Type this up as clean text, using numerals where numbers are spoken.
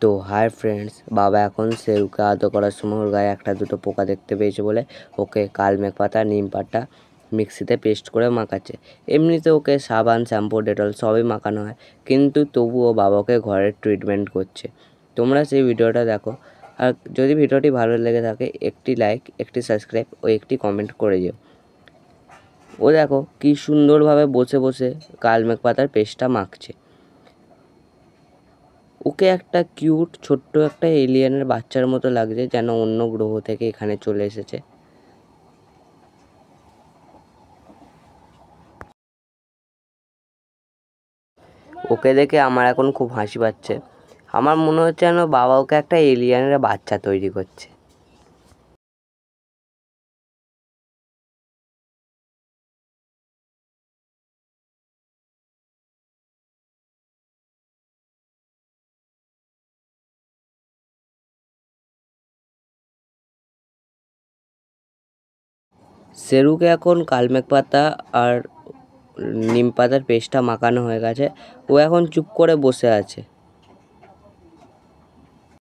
তো hi friends, বাবা এখন সেরুকে আদর করার সময় ওর গায়ে একটা দুটো পোকা দেখতে পেয়েছে বলে ওকে কালমেঘ পাতা নিম পাতা মিক্সিতে পেস্ট করে মাখাচ্ছে। এমনিতে ওকে সাবান শ্যাম্পু ডেটল সবই মাখানো হয়, কিন্তু তবুও বাবাকে ঘরের ট্রিটমেন্ট করছে। তোমরা সেই ভিডিওটা দেখো, আর যদি ভিডিওটি ভালো লেগে থাকে একটি লাইক, একটি সাবস্ক্রাইব ও একটি কমেন্ট করে যেও। ও দেখো কি সুন্দরভাবে বসে বসে কালমেঘ পাতার পেস্টটা মাখছে। ওকে একটা কিউট ছোট্ট একটা এলিয়েনের বাচ্চার মতো লাগছে, যেন অন্য গ্রহ থেকে এখানে চলে এসেছে। ওকে দেখে আমার এখন খুব হাসি পাচ্ছে। আমার মনে হচ্ছে যেন বাবা ওকে একটা এলিয়েনের বাচ্চা তৈরি করছে। সেরুকে এখন কালমেঘ পাতা আর নিম পাতার পেস্টটা মাখানো হয়ে গেছে। ও এখন চুপ করে বসে আছে।